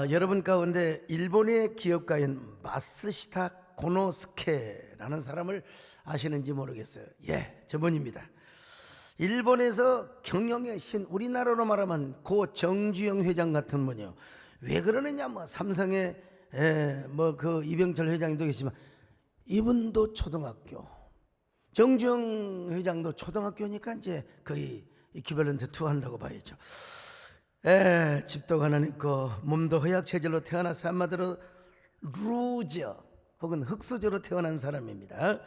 여러분 가운데 일본의 기업가인 마쓰시타 고노스케라는 사람을 아시는지 모르겠어요. 예, 저분입니다. 일본에서 경영의 신, 우리나라로 말하면 고 정주영 회장 같은 분이요. 왜 그러느냐, 삼성의 그 이병철 회장도 계시지만 이분도 초등학교, 정주영 회장도 초등학교니까 이제 거의 이퀴벌런트 2 한다고 봐야죠. 집도 가난했고 몸도 허약 체질로 태어나서 한마디로 루저 혹은 흙수저로 태어난 사람입니다.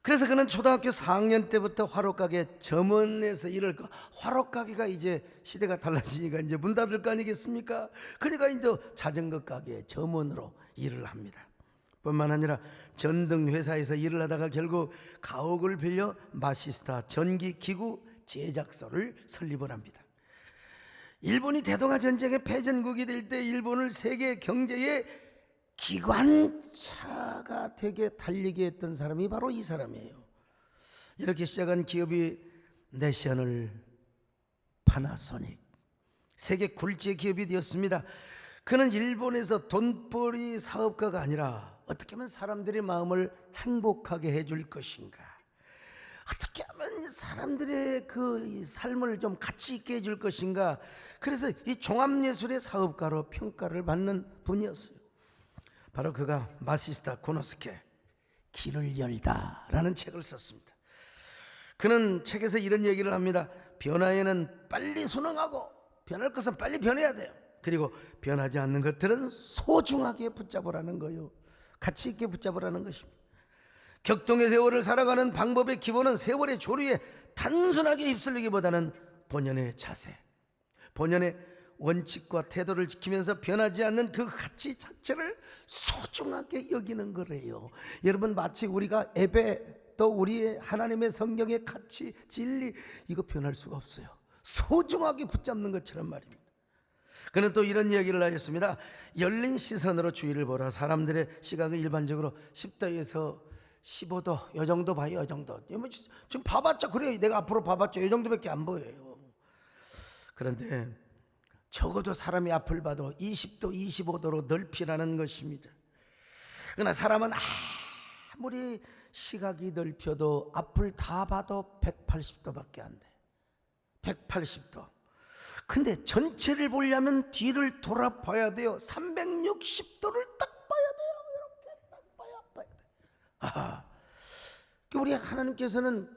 그래서 그는 초등학교 4학년 때부터 화로가게 점원에서 일을 화로가게가 이제 시대가 달라지니까 이제 문 닫을 거 아니겠습니까? 그러니까 이제 자전거 가게 점원으로 일을 합니다. 뿐만 아니라 전등 회사에서 일을 하다가 결국 가옥을 빌려 마시스타 전기기구 제작소를 설립을 합니다. 일본이 대동아 전쟁의 패전국이 될 때 일본을 세계 경제의 기관차가 되게 달리게 했던 사람이 바로 이 사람이에요. 이렇게 시작한 기업이 내셔널, 파나소닉, 세계 굴지의 기업이 되었습니다. 그는 일본에서 돈벌이 사업가가 아니라 어떻게 하면 사람들의 마음을 행복하게 해줄 것인가, 어떻게 하면 사람들의 그 삶을 좀 가치 있게 해줄 것인가, 그래서 이 종합예술의 사업가로 평가를 받는 분이었어요. 바로 그가 마시스타 고노스케 길을 열다 라는 책을 썼습니다. 그는 책에서 이런 얘기를 합니다. 변화에는 빨리 순응하고 변할 것은 빨리 변해야 돼요. 그리고 변하지 않는 것들은 소중하게 붙잡으라는 거예요. 가치 있게 붙잡으라는 것입니다. 격동의 세월을 살아가는 방법의 기본은 세월의 조류에 단순하게 휩쓸리기보다는 본연의 자세, 본연의 원칙과 태도를 지키면서 변하지 않는 그 가치 자체를 소중하게 여기는 거래요. 여러분, 마치 우리가 예배, 또 우리의 하나님의 성경의 가치, 진리, 이거 변할 수가 없어요. 소중하게 붙잡는 것처럼 말입니다. 그는 또 이런 이야기를 하였습니다. 열린 시선으로 주위를 보라. 사람들의 시각은 일반적으로 10도에서 15도 이 정도 봐요. 이 정도. 지금 봐봤자 그래요. 내가 앞으로 봐봤자 이 정도밖에 안 보여요. 그런데 적어도 사람이 앞을 봐도 20도, 25도로 넓히라는 것입니다. 그러나 사람은 아무리 시각이 넓혀도 앞을 다 봐도 180도밖에 안 돼. 180도. 근데 전체를 보려면 뒤를 돌아봐야 돼요. 360도를 딱 봐야 돼요. 이렇게 딱 봐야 돼요. 우리 하나님께서는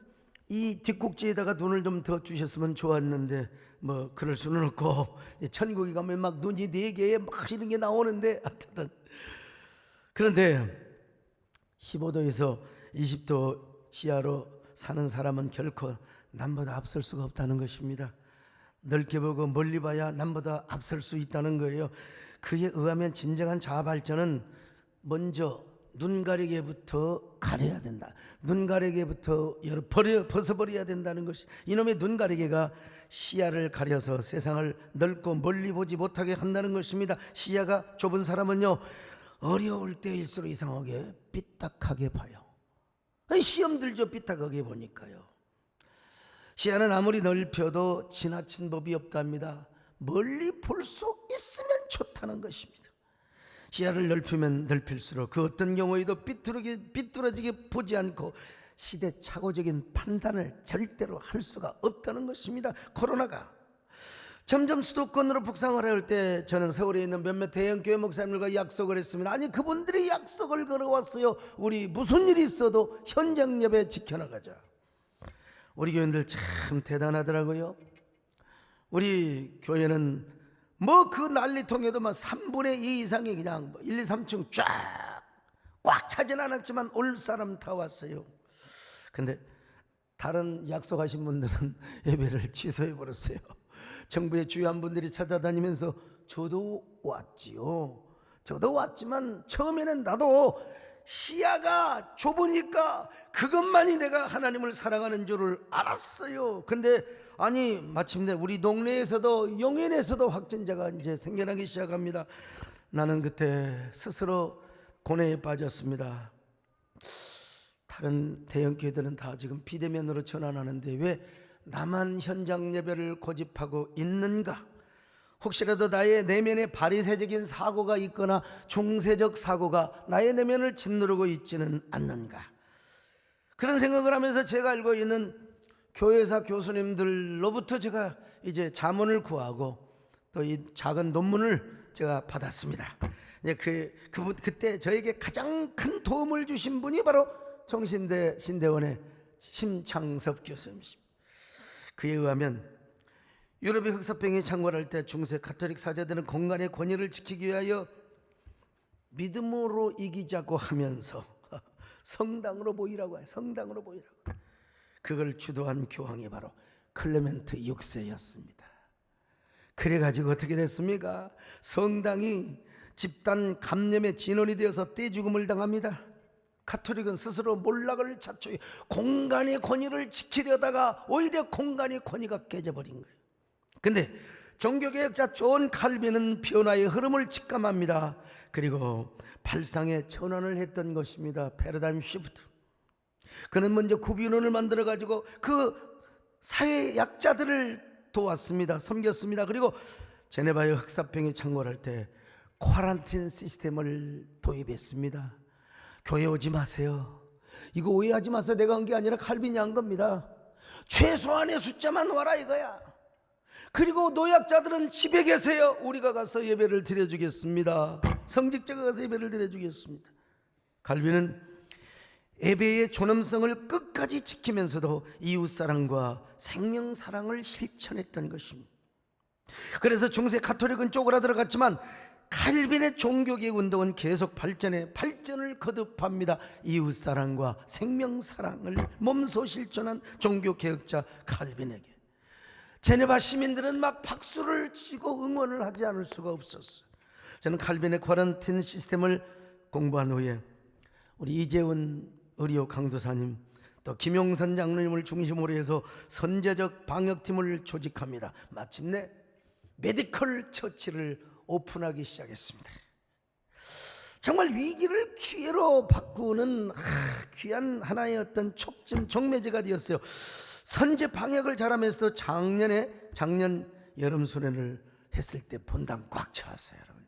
이 뒷꼭지에다가 눈을 좀 더 주셨으면 좋았는데 그럴 수는 없고, 천국에 가면 막 눈이 4개에 막 이런 게 나오는데, 하여튼 그런데 15도에서 20도 시야로 사는 사람은 결코 남보다 앞설 수가 없다는 것입니다. 넓게 보고 멀리 봐야 남보다 앞설 수 있다는 거예요. 그에 의하면 진정한 자아 발전은 먼저 눈 가리개부터 가려야 된다. 눈 가리개부터 벗어버려야 된다는 것이, 이놈의 눈 가리개가 시야를 가려서 세상을 넓고 멀리 보지 못하게 한다는 것입니다. 시야가 좁은 사람은요, 어려울 때일수록 이상하게 삐딱하게 봐요. 시험 들죠. 삐딱하게 보니까요. 시야는 아무리 넓혀도 지나친 법이 없답니다. 멀리 볼 수 있으면 좋다는 것입니다. 시야를 넓히면 넓힐수록 그 어떤 경우에도 삐뚤어지게 보지 않고 시대착오적인 판단을 절대로 할 수가 없다는 것입니다. 코로나가 점점 수도권으로 북상을 할 때 저는 서울에 있는 몇몇 대형교회 목사님들과 약속을 했습니다. 아니, 그분들이 약속을 걸어왔어요. 우리 무슨 일이 있어도 현장 예배 지켜나가자. 우리 교인들 참 대단하더라고요. 우리 교회는 그 난리통에도 3분의 2 이상이 그냥 1, 2, 3층 쫙 꽉 차진 않았지만 올 사람 다 왔어요. 근데 다른 약속하신 분들은 예배를 취소해 버렸어요. 정부의 주요한 분들이 찾아다니면서 저도 왔지요. 저도 왔지만 처음에는 나도 시야가 좁으니까 그것만이 내가 하나님을 사랑하는 줄을 알았어요. 근데 아니, 마침내 우리 동네에서도 영연에서도 확진자가 이제 생겨나기 시작합니다. 나는 그때 스스로 고뇌에 빠졌습니다. 다른 대형교회들은 다 지금 비대면으로 전환하는데 왜 나만 현장 예배를 고집하고 있는가? 혹시라도 나의 내면에 바리새적인 사고가 있거나 중세적 사고가 나의 내면을 짓누르고 있지는 않는가, 그런 생각을 하면서 제가 알고 있는 교회사 교수님들로부터 제가 이제 자문을 구하고 또 이 작은 논문을 제가 받았습니다. 그때 저에게 가장 큰 도움을 주신 분이 바로 정신대 신대원의 심창섭 교수님이십니다. 그에 의하면 유럽의 흑사병이 창궐할 때 중세 가톨릭 사제들은 공간의 권위를 지키기 위하여 믿음으로 이기자고 하면서 성당으로 모이라고 해요. 성당으로 모이라고. 그걸 주도한 교황이 바로 클레멘트 6세였습니다. 그래가지고 어떻게 됐습니까? 성당이 집단 감염의 진원이 되어서 떼죽음을 당합니다. 가톨릭은 스스로 몰락을 자초해 공간의 권위를 지키려다가 오히려 공간의 권위가 깨져버린 거예요. 근데 종교개혁자 존 칼빈은 변화의 흐름을 직감합니다. 그리고 발상의 전환을 했던 것입니다. 패러다임 시프트. 그는 먼저 구비론을 만들어 가지고 그 사회 약자들을 도왔습니다. 섬겼습니다. 그리고 제네바의 흑사병이 창궐할 때 쿼런틴 시스템을 도입했습니다. 교회 오지 마세요. 이거 오해하지 마세요. 내가 한 게 아니라 칼빈이 한 겁니다. 최소한의 숫자만 와라 이거야. 그리고 노약자들은 집에 계세요. 우리가 가서 예배를 드려주겠습니다. 성직자가 가서 예배를 드려주겠습니다. 칼빈은 예배의 존엄성을 끝까지 지키면서도 이웃사랑과 생명사랑을 실천했던 것입니다. 그래서 중세 가톨릭은 쪼그라들어갔지만 칼빈의 종교개혁 운동은 계속 발전을 거듭합니다. 이웃사랑과 생명사랑을 몸소 실천한 종교개혁자 칼빈에게 제네바 시민들은 막 박수를 치고 응원을 하지 않을 수가 없었어요. 저는 칼빈의 쿼런틴 시스템을 공부한 후에 우리 이재훈 의료 강도사님 또 김용선 장로님을 중심으로 해서 선제적 방역팀을 조직합니다. 마침내 메디컬 처치를 오픈하기 시작했습니다. 정말 위기를 기회로 바꾸는 귀한 하나의 어떤 촉진 종매제가 되었어요. 선제 방역을 잘하면서도 작년 여름 수련을 했을 때 본당 꽉 차왔어요. 여러분,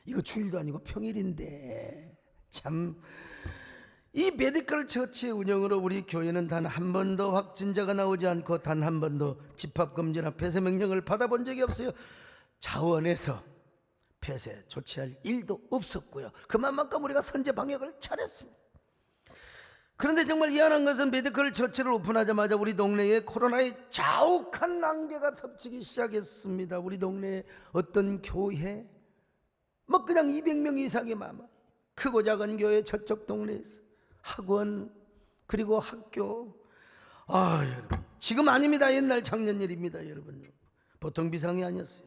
이거 주일도 아니고 평일인데 참 이 메디컬 처치 운영으로 우리 교회는 단 한 번도 확진자가 나오지 않고 단 한 번도 집합금지나 폐쇄 명령을 받아본 적이 없어요. 자원에서 폐쇄 조치할 일도 없었고요. 그만큼 우리가 선제 방역을 잘했습니다. 그런데 정말 희한한 것은 메디컬 처치를 오픈하자마자 우리 동네에 코로나의 자욱한 안개가 덮치기 시작했습니다. 우리 동네에 어떤 교회 뭐 그냥 200명 이상의 마마, 크고 작은 교회 저쪽 동네에서 학원 그리고 학교, 여러분 지금 아닙니다. 옛날 작년 일입니다. 여러분 보통 비상이 아니었어요.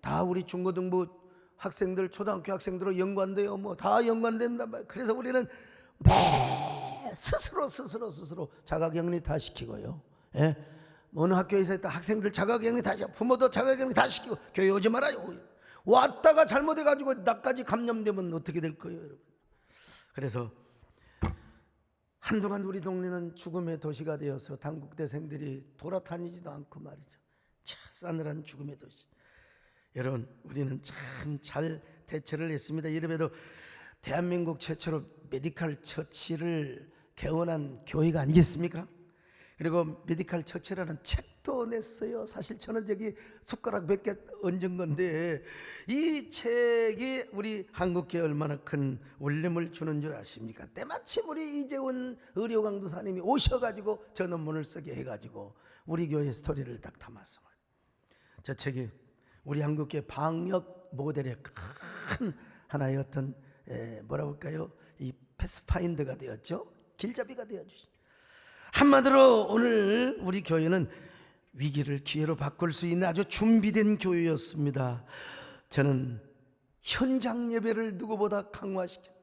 다 우리 중고등부 학생들 초등학교 학생들로 연관돼요. 뭐 다 연관된단 말이에요. 그래서 우리는 스스로 자가격리 다 시키고요. 예? 어느 학교에서 있다 학생들 자가격리 다 시키고 부모도 자가격리 다 시키고 교회 오지 말아요. 왔다가 잘못해가지고 나까지 감염되면 어떻게 될 거예요, 여러분? 그래서 한동안 우리 동네는 죽음의 도시가 되어서 단국대생들이 돌아다니지도 않고 말이죠. 참 싸늘한 죽음의 도시. 여러분, 우리는 참 잘 대처를 했습니다. 이름에도 대한민국 최초로 메디컬 처치를 개원한 교회가 아니겠습니까? 그리고 메디컬 처치라는 책도 냈어요. 사실 저는 저기 숟가락 몇 개 얹은 건데 이 책이 우리 한국교회에 얼마나 큰 울림을 주는 줄 아십니까? 때마침 우리 이재훈 의료 강도사님이 오셔가지고 저 논문을 쓰게 해가지고 우리 교회 스토리를 딱 담았어. 저 책이 우리 한국교회 방역 모델의 큰 하나의 어떤 뭐라고 할까요? 이 패스파인더가 되었죠. 길잡이가 되어주시. 한마디로 오늘 우리 교회는 위기를 기회로 바꿀 수 있는 아주 준비된 교회였습니다. 저는 현장 예배를 누구보다 강화시켰.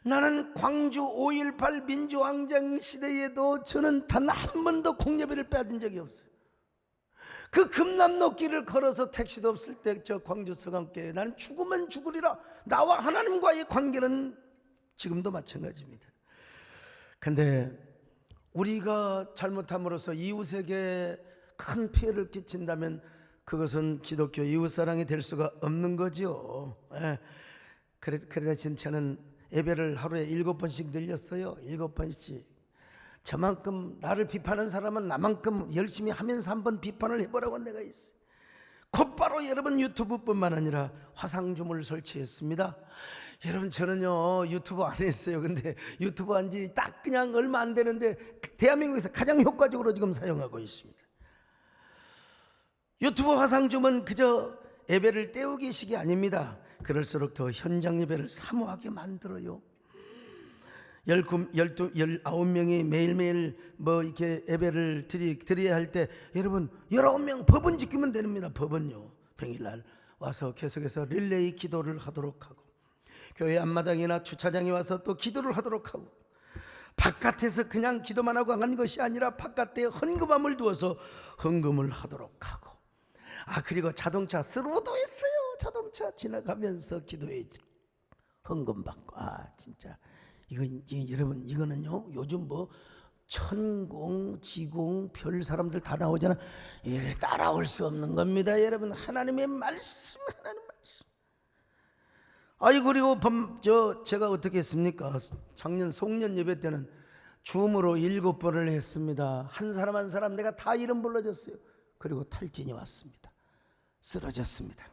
나는 광주 5.18 민주항쟁 시대에도 저는 단 한 번도 공예배를 빼앗은 적이 없어요. 그 금남로 길을 걸어서 택시도 없을 때 저 광주 서강교회 나는 죽으면 죽으리라. 나와 하나님과의 관계는 지금도 마찬가지입니다. 근데 우리가 잘못함으로써 이웃에게 큰 피해를 끼친다면 그것은 기독교 이웃사랑이 될 수가 없는 거죠. 그래 대신 저는 예배를 하루에 7번씩 늘렸어요. 7번씩. 저만큼 나를 비판하는 사람은 나만큼 열심히 하면서 한번 비판을 해보라고 내가 있어요. 곧바로 여러분 유튜브뿐만 아니라 화상줌을 설치했습니다. 여러분 저는요 유튜브 안 했어요. 근데 유튜브 한 지 딱 그냥 얼마 안 되는데 대한민국에서 가장 효과적으로 지금 사용하고 있습니다. 유튜브 화상줌은 그저 예배를 때우기식이 아닙니다. 그럴수록 더 현장 예배를 사모하게 만들어요. 19명이 매일매일 이렇게 예배를 드려야 할 때 여러분 19명 법은 지키면 됩니다. 법은요 평일날 와서 계속해서 릴레이 기도를 하도록 하고 교회 앞마당이나 주차장에 와서 또 기도를 하도록 하고 바깥에서 그냥 기도만 하고 간 것이 아니라 바깥에 헌금함을 두어서 헌금을 하도록 하고 그리고 자동차 스로도 했어요. 자동차 지나가면서 기도해 헌금 받고 진짜 여러분 이거는요 요즘 천공 지공 별 사람들 다 나오잖아. 이를 따라올 수 없는 겁니다. 여러분 하나님의 말씀 그리고 제가 어떻게 했습니까? 작년 송년 예배 때는 줌으로 7번을 했습니다. 한 사람 한 사람 내가 다 이름 불러줬어요. 그리고 탈진이 왔습니다. 쓰러졌습니다.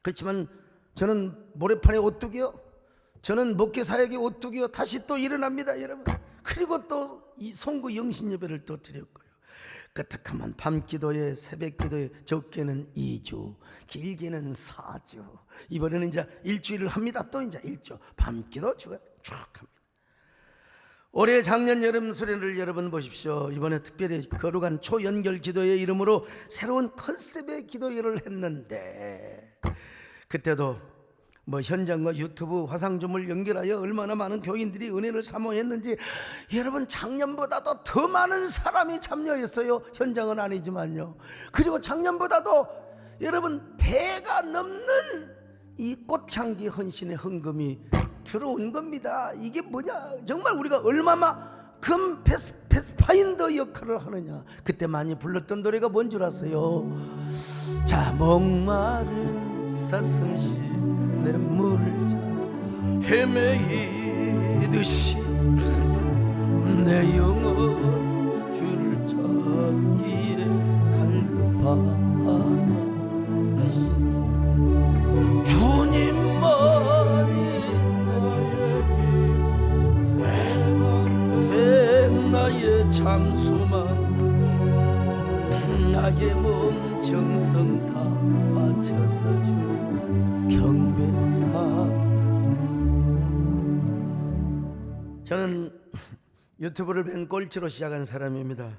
그렇지만 저는 모래판에 오뚜기요, 저는 목회사역에 오뚜기요, 다시 또 일어납니다 여러분. 그리고 또 이 송구 영신 예배를 또 드렸고요. 까딱하면 밤기도에 새벽기도에 적게는 2주 길게는 4주 이번에는 이제 일주일을 합니다. 또 이제 일주 밤기도 주가 쭉 합니다. 올해 작년 여름 수련을 여러분 보십시오. 이번에 특별히 거룩한 초연결 기도의 이름으로 새로운 컨셉의 기도회를 했는데 그때도 현장과 유튜브 화상줌을 연결하여 얼마나 많은 교인들이 은혜를 사모했는지 여러분 작년보다도 더 많은 사람이 참여했어요. 현장은 아니지만요. 그리고 작년보다도 여러분 배가 넘는 이 꽃향기 헌신의 헌금이 들어온 겁니다. 이게 뭐냐, 정말 우리가 얼마만큼 패스파인더 역할을 하느냐. 그때 많이 불렀던 노래가 뭔 줄 아세요? 자, 목마른 사슴시 내 물을 찾아 헤매이듯이 내 영혼 주를 찾기에 갈급하나 주님만이 나의 장수만 나의 몸 정성 다 바쳐서 주 경배하. 저는 유튜브를 맨 꼴찌로 시작한 사람입니다.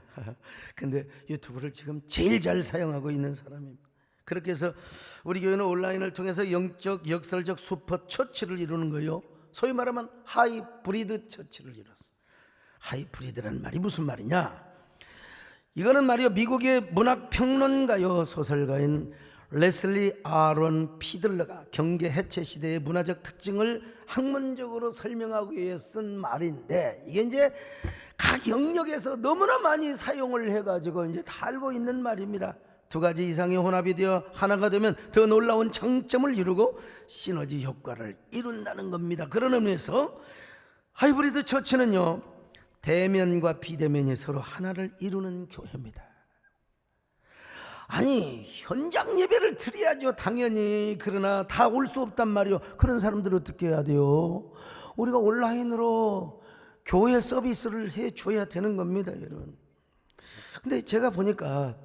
근데 유튜브를 지금 제일 잘 사용하고 있는 사람입니다. 그렇게 해서 우리 교회는 온라인을 통해서 영적 역설적 슈퍼 처치를 이루는 거예요. 소위 말하면 하이브리드 처치를 이뤘어. 하이브리드란 말이 무슨 말이냐? 이거는 말이요, 미국의 문학평론가요 소설가인 레슬리 아론 피들러가 경계 해체 시대의 문화적 특징을 학문적으로 설명하기 위해 쓴 말인데, 이게 이제 각 영역에서 너무나 많이 사용을 해가지고 이제 다 알고 있는 말입니다. 두 가지 이상의 혼합이 되어 하나가 되면 더 놀라운 장점을 이루고 시너지 효과를 이룬다는 겁니다. 그런 의미에서 하이브리드 처치는요, 대면과 비대면이 서로 하나를 이루는 교회입니다. 아니, 현장 예배를 드려야죠, 당연히. 그러나 다 올 수 없단 말이요. 그런 사람들은 어떻게 해야 돼요? 우리가 온라인으로 교회 서비스를 해줘야 되는 겁니다, 여러분. 근데 제가 보니까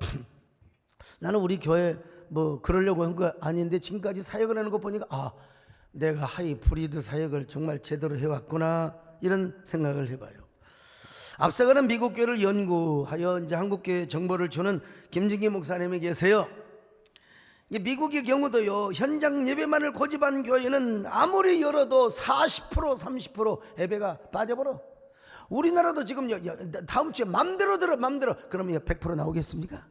나는 우리 교회 그러려고 한 거 아닌데 지금까지 사역을 하는 거 보니까 내가 하이브리드 사역을 정말 제대로 해왔구나, 이런 생각을 해봐요. 앞서가는 미국 교회를 연구하여 이제 한국교회 정보를 주는 김진기 목사님이 계세요. 미국의 경우도요, 현장 예배만을 고집한 교회는 아무리 열어도 40% 30% 예배가 빠져버려. 우리나라도 지금 다음 주에 맘대로 들어, 맘대로. 그러면 100% 나오겠습니까?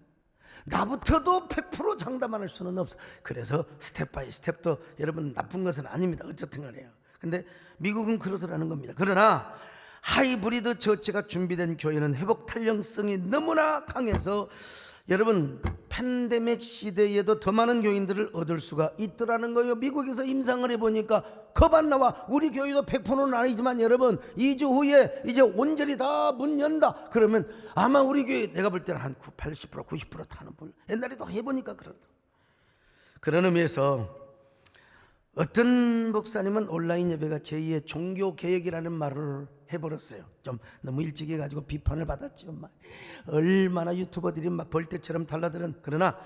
나부터도 100% 장담할 수는 없어. 그래서 스텝 바이 스텝도 여러분 나쁜 것은 아닙니다. 어쨌든 간에요. 근데 미국은 그러더라는 겁니다. 그러나 하이브리드 처치가 준비된 교회는 회복 탄력성이 너무나 강해서 여러분 팬데믹 시대에도 더 많은 교인들을 얻을 수가 있더라는 거예요. 미국에서 임상을 해보니까 겁 안 나와. 우리 교회도 100%는 아니지만 여러분 2주 후에 이제 온전히 다 문 연다 그러면 아마 우리 교회 내가 볼 때는 한 80% 90% 타는 분. 옛날에도 해보니까 그러더라고요. 그런 의미에서 어떤 목사님은 온라인 예배가 제2의 종교 개혁이라는 말을 해버렸어요. 좀 너무 일찍 해가지고 비판을 받았죠. 얼마나 유튜버들이 막 벌떼처럼 달라드는. 그러나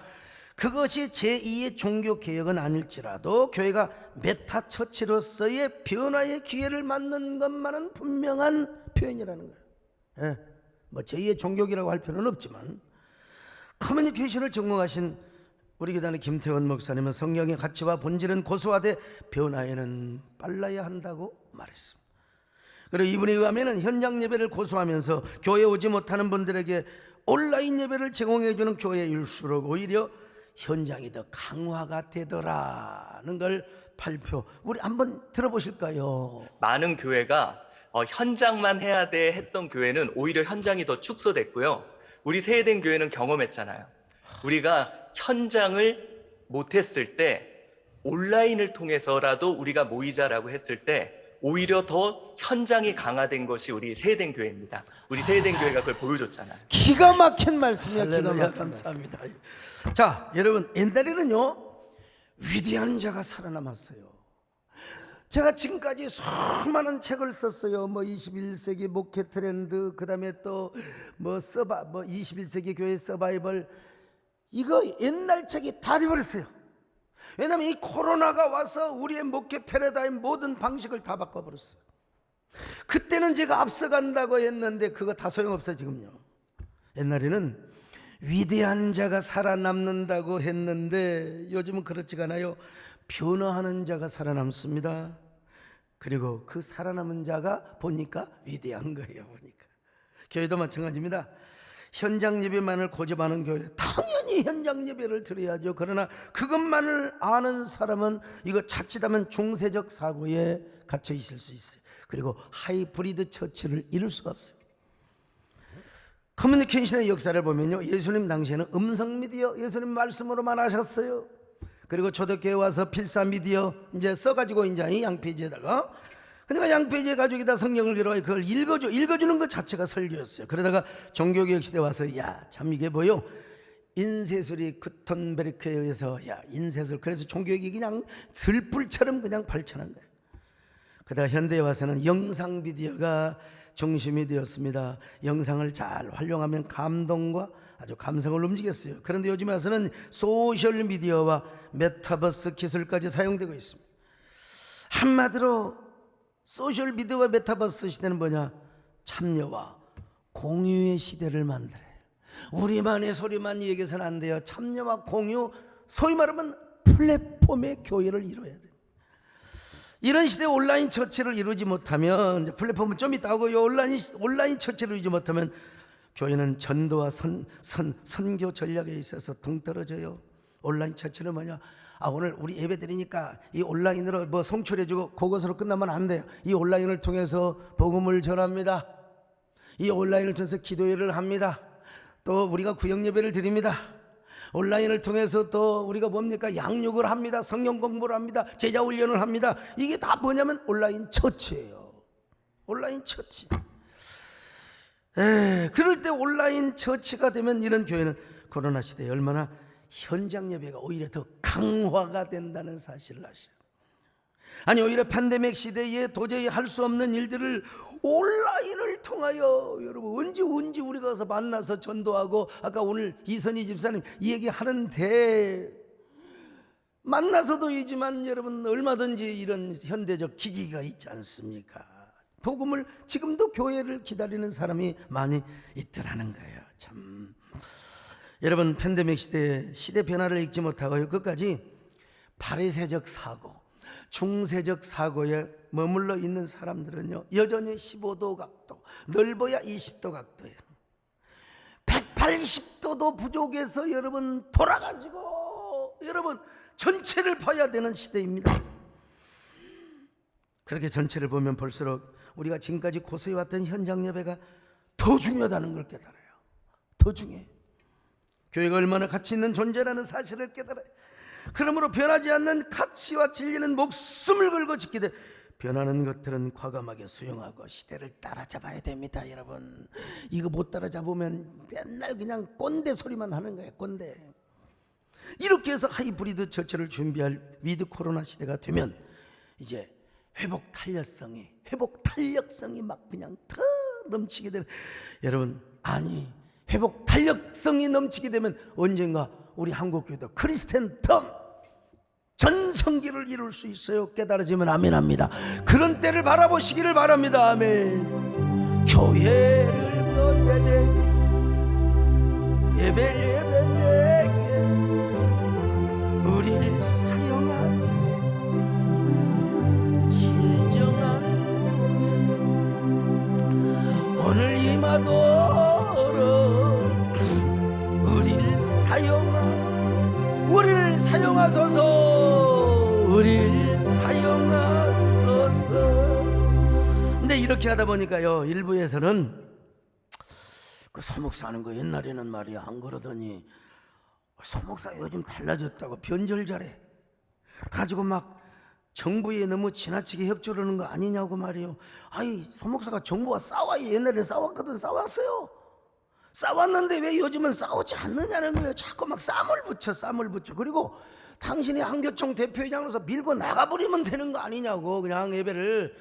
그것이 제2의 종교 개혁은 아닐지라도 교회가 메타 처치로서의 변화의 기회를 맞는 것만은 분명한 표현이라는 거예요. 뭐 제2의 종교기라고 할 필요는 없지만 커뮤니케이션을 전공하신 우리 교단의 김태원 목사님은 성경의 가치와 본질은 고수화돼 변화에는 빨라야 한다고 말했습니다. 그리고 이분에 의하면 현장 예배를 고수하면서 교회에 오지 못하는 분들에게 온라인 예배를 제공해주는 교회일수록 오히려 현장이 더 강화가 되더라는 걸 발표. 우리 한번 들어보실까요? 많은 교회가 현장만 해야 돼 했던 교회는 오히려 현장이 더 축소됐고요. 우리 세해된 교회는 경험했잖아요. 우리가 현장을 못했을 때 온라인을 통해서라도 우리가 모이자라고 했을 때 오히려 더 현장이 강화된 것이 우리 세해된 교회입니다. 우리 세해된 교회가 그걸 보여줬잖아요. 기가 막힌 말씀이야. 기가 막힌 감사합니다. 말씀. 자, 여러분 옛날에는요 위대한 자가 살아남았어요. 제가 지금까지 수많은 책을 썼어요. 뭐 21세기 목회 트렌드, 그 다음에 또 뭐 21세기 교회 서바이벌. 이거 옛날 책이 다 돼버렸어요. 왜냐하면 이 코로나가 와서 우리의 목회 패러다임 모든 방식을 다 바꿔버렸어요. 그때는 제가 앞서간다고 했는데 그거 다 소용없어요 지금요. 옛날에는 위대한 자가 살아남는다고 했는데 요즘은 그렇지가 않아요. 변화하는 자가 살아남습니다. 그리고 그 살아남은 자가 보니까 위대한 거예요. 보니까 교회도 마찬가지입니다. 현장 예배만을 고집하는 교회 당연히 현장 예배를 드려야죠. 그러나 그것만을 아는 사람은 이거 자칫하면 중세적 사고에 갇혀 있을 수 있어요. 그리고 하이브리드 처치를 이룰 수가 없어요. 커뮤니케이션의 역사를 보면요, 예수님 당시에는 음성 미디어, 예수님 말씀으로만 하셨어요. 그리고 초대교회 와서 필사 미디어 이제 써가지고 이제 이 양페이지에다가, 그러니까 양페이지에 가지고 성경을 기록해 그걸 읽어주는 것 자체가 설교였어요. 그러다가 종교개혁 시대 와서 야 참 이게 뭐요? 인쇄술이 구텐베르크에 의해서 야 인쇄술, 그래서 종교개혁이 그냥 들불처럼 그냥 발전한 거예요. 그러다가 현대에 와서는 영상 미디어가 중심이 되었습니다. 영상을 잘 활용하면 감동과 아주 감성을 움직였어요. 그런데 요즘에 와서는 소셜 미디어와 메타버스 기술까지 사용되고 있습니다. 한마디로 소셜 미디어와 메타버스 시대는 뭐냐? 참여와 공유의 시대를 만들어요. 우리만의 소리만 얘기해서는 안 돼요. 참여와 공유, 소위 말하면 플랫폼의 교회를 이루어야 돼요. 이런 시대에 온라인 처치를 이루지 못하면, 이제 플랫폼은 좀 있다 하고요, 온라인 처치를 이루지 못하면 교회는 전도와 선교 전략에 있어서 동떨어져요. 온라인 처치는 뭐냐? 오늘 우리 예배 드리니까 이 온라인으로 뭐 송출해주고 그것으로 끝나면 안 돼요. 이 온라인을 통해서 복음을 전합니다. 이 온라인을 통해서 기도회를 합니다. 또 우리가 구역 예배를 드립니다. 온라인을 통해서 또 우리가 뭡니까? 양육을 합니다. 성경 공부를 합니다. 제자 훈련을 합니다. 이게 다 뭐냐면 온라인 처치예요. 온라인 처치. 그럴 때 온라인 처치가 되면 이런 교회는 코로나 시대에 얼마나 현장 예배가 오히려 더 강화가 된다는 사실을 아셔요. 아니 오히려 팬데믹 시대에 도저히 할 수 없는 일들을 온라인을 통하여, 여러분 언제 우리가 가서 만나서 전도하고, 아까 오늘 이선희 집사님 이 얘기 하는데 만나서도이지만 여러분 얼마든지 이런 현대적 기기가 있지 않습니까? 복음을 지금도 교회를 기다리는 사람이 많이 있더라는 거예요. 참 여러분 팬데믹 시대 변화를 읽지 못하고요, 끝까지 바리새적 사고, 중세적 사고에 머물러 있는 사람들은요 여전히 15도 각도, 넓어야 20도 각도예요. 180도도 부족해서 여러분 돌아가지고 여러분 전체를 봐야 되는 시대입니다. 그렇게 전체를 보면 볼수록 우리가 지금까지 고수해왔던 현장 예배가 더 중요하다는 걸 깨달아요. 더 중요해요. 교회가 얼마나 가치 있는 존재라는 사실을 깨달아요. 그러므로 변하지 않는 가치와 진리는 목숨을 걸고 지키되 변하는 것들은 과감하게 수용하고 시대를 따라잡아야 됩니다. 여러분, 이거 못 따라잡으면 맨날 그냥 꼰대 소리만 하는 거예요. 꼰대. 이렇게 해서 하이브리드 처치를 준비할 위드 코로나 시대가 되면 이제 회복 탄력성이 막 그냥 더 넘치게 되는, 여러분, 아니, 회복 탄력성이 넘치게 되면 언젠가 우리 한국교회도 크리스텐 텀 전성기를 이룰 수 있어요. 깨달아지면 아멘합니다. 그런 때를 바라보시기를 바랍니다. 아멘. 교회를 예배되게 우리를 사용하는 진정한 오늘 이마도록 우리를 사용하소서. 우리를 사용하소서. 근데 이렇게 하다 보니까요, 일부에서는 그 소목사 하는 거 옛날에는 말이야 안 그러더니 소목사 요즘 달라졌다고 변절 잘해 가지고 막 정부에 너무 지나치게 협조하는 거 아니냐고 말이에요. 아이, 소목사가 정부와 싸워요. 옛날에 싸웠거든. 싸웠어요. 싸웠는데 왜 요즘은 싸우지 않느냐는 거예요. 자꾸 막 쌈을 붙여. 그리고 당신이 한교총 대표회장으로서 밀고 나가버리면 되는 거 아니냐고, 그냥 예배를.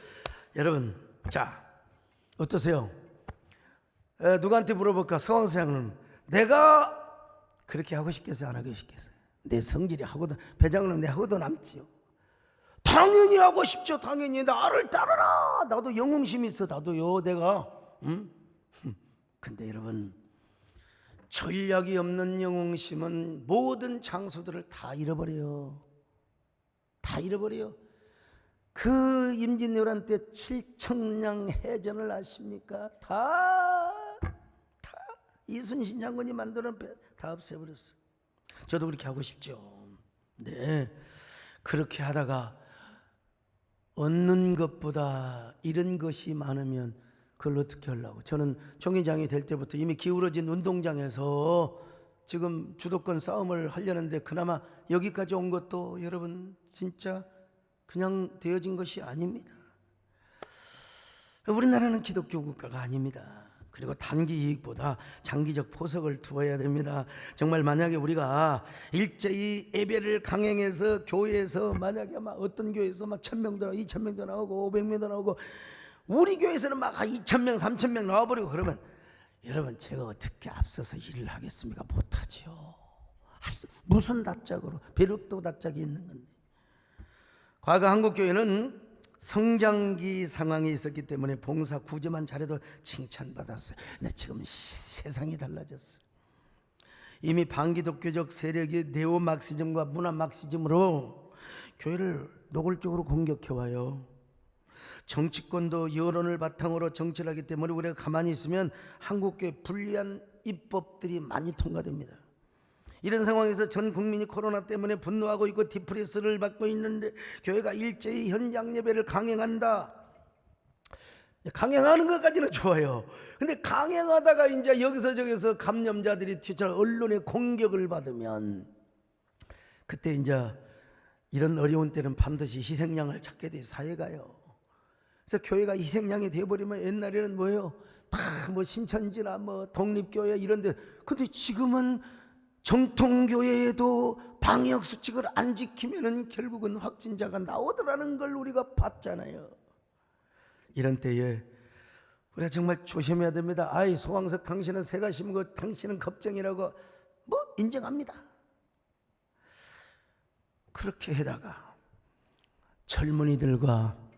여러분, 자, 어떠세요? 누구한테 물어볼까? 서광사장은 내가 그렇게 하고 싶겠어요? 안 하고 싶겠어요? 내 성질이 하고도, 배장은 내 하고도 남지요. 당연히 하고 싶죠. 당연히 나를 따르라. 나도 영웅심이 있어. 나도요. 내가 근데 여러분, 전략이 없는 영웅심은 모든 장수들을 다 잃어버려요. 그 임진왜란 때 7천량 해전을 아십니까? 다 이순신 장군이 만드는 배 다 없애버렸어요. 저도 그렇게 하고 싶죠. 네, 그렇게 하다가 얻는 것보다 잃은 것이 많으면 그걸 어떻게 하려고. 저는 총회장이 될 때부터 이미 기울어진 운동장에서 지금 주도권 싸움을 하려는데 그나마 여기까지 온 것도 여러분 진짜 그냥 되어진 것이 아닙니다. 우리나라는 기독교 국가가 아닙니다. 그리고 단기 이익보다 장기적 포석을 두어야 됩니다. 정말 만약에 우리가 일제히 예배를 강행해서 교회에서 만약에 막 어떤 교회에서 막 1,000명도 나오고 2,000명도 나오고 500명도 나오고 우리 교회에서는 막 2,000명 3,000명 나와버리고 그러면 여러분, 제가 어떻게 앞서서 일을 하겠습니까? 못하지요. 무슨 다짝으로, 배력도 다짝이 있는 건데. 과거 한국교회는 성장기 상황에 있었기 때문에 봉사 구제만 잘해도 칭찬받았어요. 근데 지금 세상이 달라졌어요. 이미 반기독교적 세력이 네오막시즘과 문화막시즘으로 교회를 노골적으로 공격해와요. 정치권도 여론을 바탕으로 정치를 하기 때문에 우리가 가만히 있으면 한국교회 불리한 입법들이 많이 통과됩니다. 이런 상황에서 전 국민이 코로나 때문에 분노하고 있고 디프레스를 받고 있는데 교회가 일제히 현장 예배를 강행한다. 강행하는 것까지는 좋아요. 근데 강행하다가 이제 여기서 저기서 감염자들이 튀쳐 언론의 공격을 받으면 그때 이제 이런 어려운 때는 반드시 희생양을 찾게 돼 사회가요. 그래서 교회가 희생양이 되어버리면 옛날에는 뭐예요? 다 뭐 신천지나 뭐 독립교회 이런데, 근데 지금은 정통교회에도 방역수칙을 안 지키면은 결국은 확진자가 나오더라는 걸 우리가 봤잖아요. 이런 때에 우리가 정말 조심해야 됩니다. 아이, 소왕석 당신은 새가 심고 당신은 겁쟁이라고 뭐 인정합니다. 그렇게 해다가 젊은이들과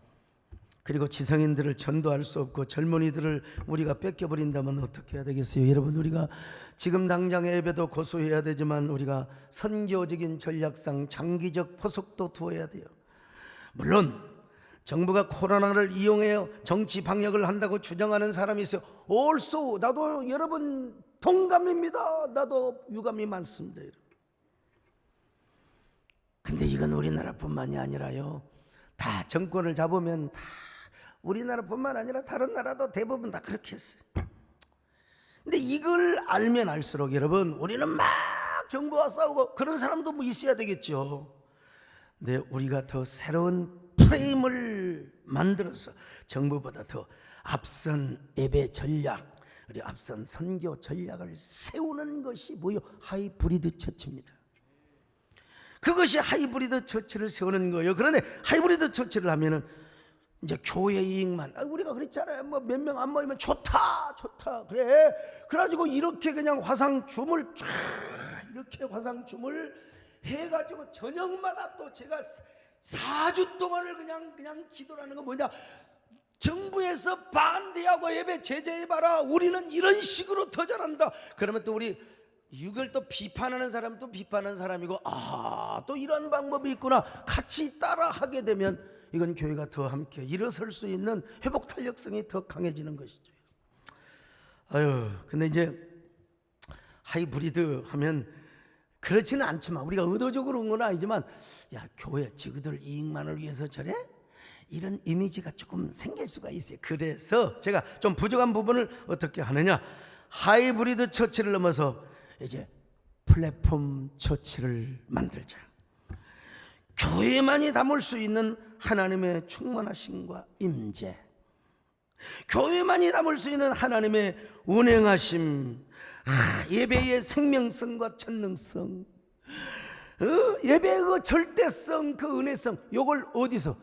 그리고 지성인들을 전도할 수 없고 젊은이들을 우리가 뺏겨버린다면 어떻게 해야 되겠어요? 여러분, 우리가 지금 당장 예배도 고수해야 되지만 우리가 선교적인 전략상 장기적 포석도 두어야 돼요. 물론 정부가 코로나를 이용해 정치 방역을 한다고 주장하는 사람이 있어요. 올소 나도 여러분 동감입니다. 나도 유감이 많습니다. 여러분. 근데 이건 우리나라뿐만이 아니라요. 다 정권을 잡으면 다 우리나라뿐만 아니라 다른 나라도 대부분 다 그렇게 했어요. 근데 이걸 알면 알수록 여러분, 우리는 막 정부와 싸우고 그런 사람도 뭐 있어야 되겠죠. 근데 우리가 더 새로운 프레임을 만들어서 정부보다 더 앞선 예배 전략, 그리고 앞선 선교 전략을 세우는 것이 뭐요? 하이브리드 처치입니다. 그것이 하이브리드 처치를 세우는 거예요. 그런데 하이브리드 처치를 하면은 이제 교회 이익만, 우리가 그랬잖아요. 뭐 몇 명 안 모이면 좋다 그래. 그래가지고 이렇게 그냥 화상춤을 쫙 이렇게 화상춤을 해가지고 저녁마다 또 제가 4주 동안을 그냥 기도하는 건 뭐냐, 정부에서 반대하고 예배 제재해봐라, 우리는 이런 식으로 더 잘한다. 그러면 또 우리 이걸 또 비판하는 사람도 비판하는 사람이고, 또 이런 방법이 있구나, 같이 따라 하게 되면 이건 교회가 더 함께 일어설 수 있는 회복 탄력성이 더 강해지는 것이죠. 근데 이제 하이브리드 하면 그렇지는 않지만, 우리가 의도적으로 온 건 아니지만, 야, 교회 지그들 이익만을 위해서 저래? 이런 이미지가 조금 생길 수가 있어요. 그래서 제가 좀 부족한 부분을 어떻게 하느냐, 하이브리드 처치를 넘어서 이제 플랫폼 처치를 만들자. 교회만이 담을 수 있는 하나님의 충만하심과 임재, 교회만이 담을 수 있는 하나님의 운행하심, 예배의 생명성과 전능성, 예배의 그 절대성, 그 은혜성, 요걸 어디서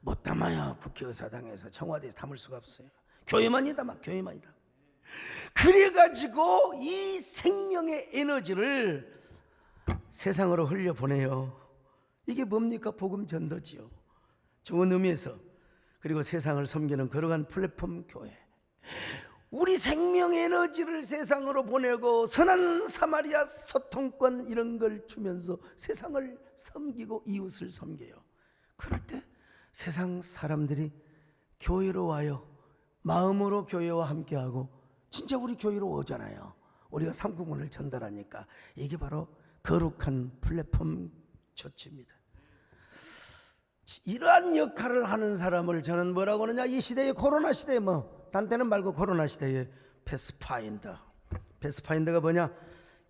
못 담아야 국회의사당에서 청와대에서 담을 수가 없어요. 교회만이 담아, 교회만이 담아. 그래가지고 이 생명의 에너지를 세상으로 흘려보내요. 이게 뭡니까? 복음 전도지요. 좋은 의미에서. 그리고 세상을 섬기는 걸어간 플랫폼 교회. 우리 생명 에너지를 세상으로 보내고 선한 사마리아 소통권 이런 걸 주면서 세상을 섬기고 이웃을 섬겨요. 그럴 때 세상 사람들이 교회로 와요. 마음으로 교회와 함께하고 진짜 우리 교회로 오잖아요. 우리가 삼국문을 전달하니까. 이게 바로 거룩한 플랫폼 처치입니다. 이러한 역할을 하는 사람을 저는 뭐라고 하느냐, 이 시대의 코로나 시대에, 뭐 단테는 말고 코로나 시대의 패스파인더. 패스파인더가 뭐냐,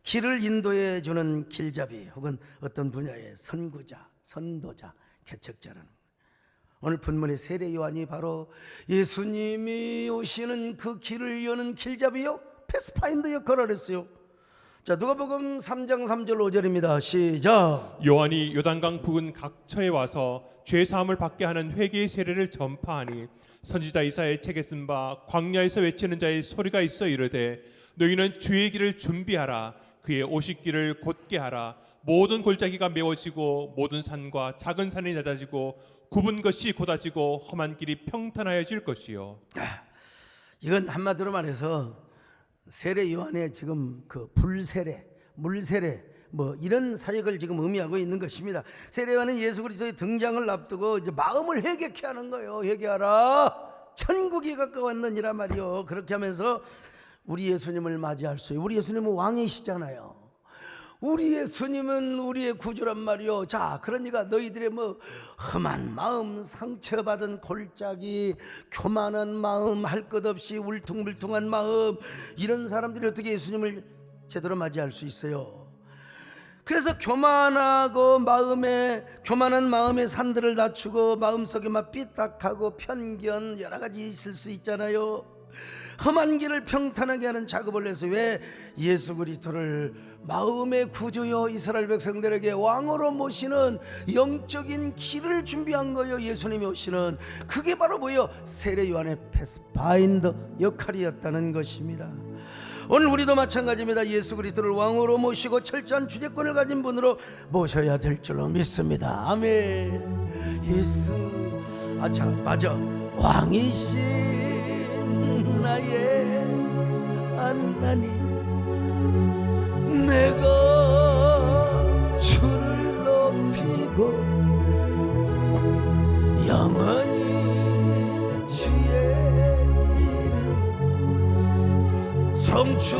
길을 인도해 주는 길잡이, 혹은 어떤 분야의 선구자, 선도자, 개척자라는 거예요. 오늘 본문의 세례 요한이 바로 예수님이 오시는 그 길을 여는 길잡이요, 패스파인더 역할을 했어요. 자, 누가복음 3장 3절 5절입니다. 시작. 요한이 요단강 부근 각처에 와서 죄 사함을 받게 하는 회개의 세례를 전파하니, 선지자 이사야의 책에 쓴 바 광야에서 외치는 자의 소리가 있어 이르되, 너희는 주의 길을 준비하라, 그의 오실 길을 곧게 하라. 모든 골짜기가 메워지고 모든 산과 작은 산이 낮아지고 굽은 것이 곧아지고 험한 길이 평탄하여질 것이요. 이건 한마디로 말해서 세례 요한의 지금 그 불세례, 물세례, 뭐 이런 사역을 지금 의미하고 있는 것입니다. 세례 요한은 예수 그리스도의 등장을 앞두고 이제 마음을 회개케 하는 거예요. 회개하라, 천국이 가까웠느니라 말이요. 그렇게 하면서 우리 예수님을 맞이할 수 있어요. 우리 예수님은 왕이시잖아요. 우리 예수님은 우리의 구주란 말이요. 자, 그러니까 너희들의 뭐 험한 마음, 상처받은 골짜기, 교만한 마음, 할 것 없이 울퉁불퉁한 마음, 이런 사람들이 어떻게 예수님을 제대로 맞이할 수 있어요? 그래서 교만한 마음의 산들을 낮추고 마음속에 막 삐딱하고 편견 여러 가지 있을 수 있잖아요. 험한 길을 평탄하게 하는 작업을 해서, 왜 예수 그리스도를 마음의 구주요 이스라엘 백성들에게 왕으로 모시는 영적인 길을 준비한 거예요. 예수님이 오시는 그게 바로 뭐예요? 세례 요한의 패스파인더 역할이었다는 것입니다. 오늘 우리도 마찬가지입니다. 예수 그리스도를 왕으로 모시고 철저한 주재권을 가진 분으로 모셔야 될 줄로 믿습니다. 아멘. 예수, 맞아, 왕이신 나의 하나님, 내가 주를 높이고 영원히 주의 이름 성취.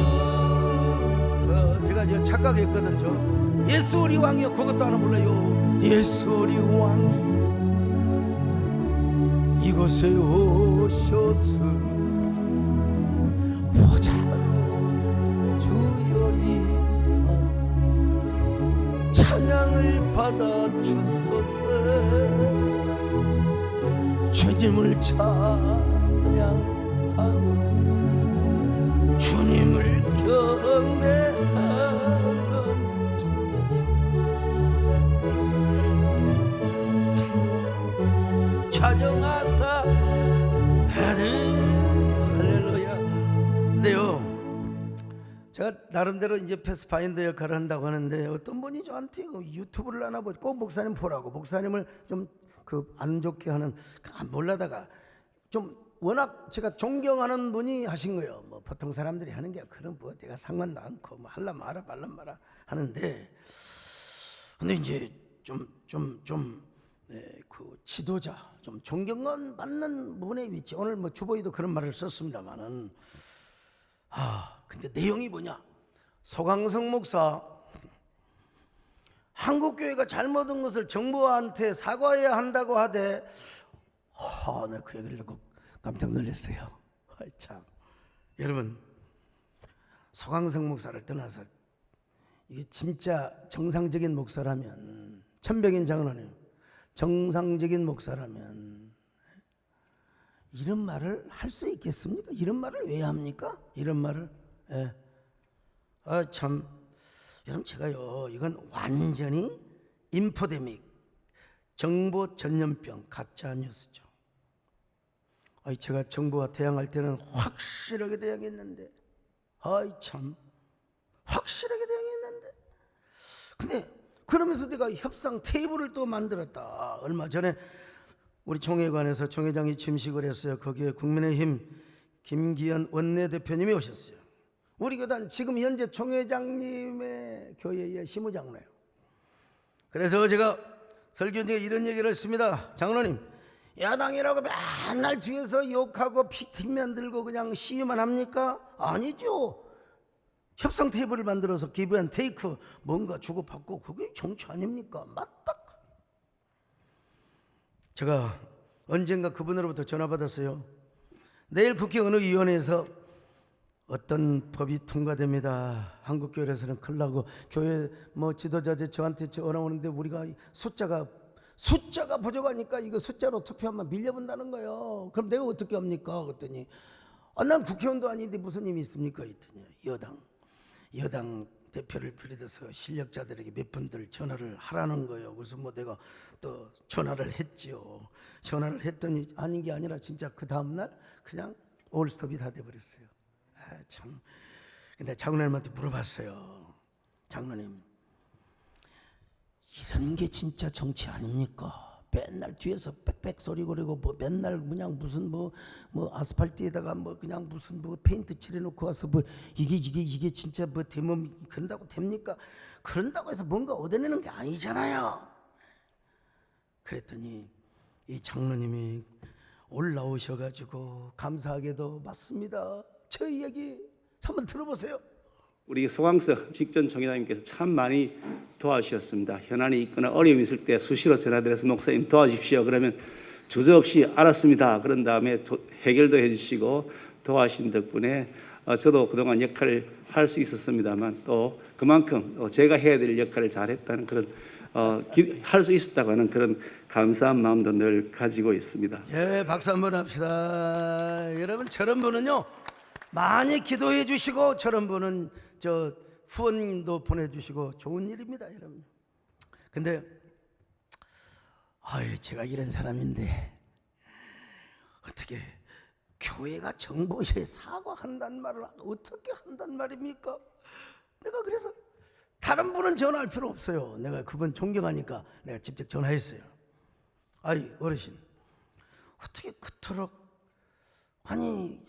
제가 이제 착각했거든요. 예수 우리 왕이요, 그것도 하나 몰라요. 예수 우리 왕이 이곳에 오셔서 보좌로 찬양을 받아 주소서. 주님을 찬양하고 주님을 경배하고 찬양하사 할렐루야. 근데요, 제가 나름대로 이제 패스파인더 역할을 한다고 하는데 어떤 분이 저한테 유튜브를 하나 보고 꼭 목사님 보라고, 목사님을 좀 안 좋게 하는, 몰라다가 좀 워낙 제가 존경하는 분이 하신 거예요. 뭐 보통 사람들이 하는 게 그런 뭐 내가 상관도 않고 뭐 할라 마라 말라 마라 하는데, 근데 이제 그 지도자, 좀 존경은 받는 분의 위치, 오늘 뭐 주보에도 그런 말을 썼습니다만은, 근데 내용이 뭐냐? 소강성 목사, 한국교회가 잘못한 것을 정부한테 사과해야 한다고 하되, 내가 그 얘기를 듣고 깜짝 놀랐어요. 참, 여러분, 소강성 목사를 떠나서 이게 진짜 정상적인 목사라면, 천백인 장로님, 정상적인 목사라면 이런 말을 할 수 있겠습니까? 이런 말을 왜 합니까? 이런 말을. 참, 여러분, 제가요, 이건 완전히 인포데믹, 정보 전염병, 가짜 뉴스죠. 제가 정부와 대항할 때는 확실하게 대항했는데, 참, 확실하게 대항했는데, 근데 그러면서 내가 협상 테이블을 또 만들었다. 얼마 전에 우리 총회관에서 총회장이 침식을 했어요. 거기에 국민의힘 김기현 원내대표님이 오셨어요. 우리 교단 지금 현재 총회장님의 교회의 시무장로예요. 그래서 제가 설교 중에 이런 얘기를 했습니다. 장로님, 야당이라고 맨날 뒤에서 욕하고 뒷면 들고 그냥 시위만 합니까? 아니죠. 협상 테이블을 만들어서 기브 앤 테이크, 뭔가 주고받고, 그게 정치 아닙니까? 맞다. 제가 언젠가 그분으로부터 전화 받았어요. 내일 국회 어느 위원회에서 어떤 법이 통과됩니다. 한국교회에서는 큰일 나고, 교회 뭐 지도자들 저한테 전화 오는데 우리가 숫자가 부족하니까 이거 숫자로 투표하면 밀려본다는 거예요. 그럼 내가 어떻게 합니까? 그랬더니, 난 국회의원도 아닌데 무슨 힘이 있습니까? 했더니 여당 대표를 비롯해서 실력자들에게 몇 분들 전화를 하라는 거예요. 그래서 뭐 내가 또 전화를 했지요. 전화를 했더니 아닌 게 아니라 진짜 그 다음날 그냥 올스톱이 다 돼버렸어요. 참. 근데 장로님한테 물어봤어요. 장로님, 이런 게 진짜 정치 아닙니까? 맨날 뒤에서 빽빽 소리 거리고, 뭐 맨날 그냥 무슨 뭐 아스팔트에다가 뭐 그냥 무슨 뭐 페인트 칠해놓고 와서 뭐 이게 진짜 뭐 되면 그런다고 됩니까? 그런다고 해서 뭔가 얻어내는 게 아니잖아요. 그랬더니 이 장로님이 올라오셔가지고 감사하게도 맞습니다, 저 이야기 한번 들어보세요. 우리 소강석 직전 총회장님께서 참 많이 도와주셨습니다. 현안이 있거나 어려움이 있을 때 수시로 전화드려서 목사님 도와주십시오. 그러면 주저없이 알았습니다. 그런 다음에 해결도 해주시고 도와주신 덕분에 저도 그동안 역할을 할 수 있었습니다만, 또 그만큼 제가 해야 될 역할을 잘했다는 그런 할 수 있었다고 하는 그런 감사한 마음도 늘 가지고 있습니다. 예, 박수 한번 합시다. 여러분, 저런 분은요 많이 기도해 주시고, 저런 분은 저 후원도 보내주시고 좋은 일입니다, 여러분. 근데 제가 이런 사람인데 어떻게 교회가 정부에 사과한다는 말을 어떻게 한단 말입니까? 내가 그래서 다른 분은 전화할 필요 없어요. 내가 그분 존경하니까 내가 직접 전화했어요. 어르신, 어떻게 그토록 한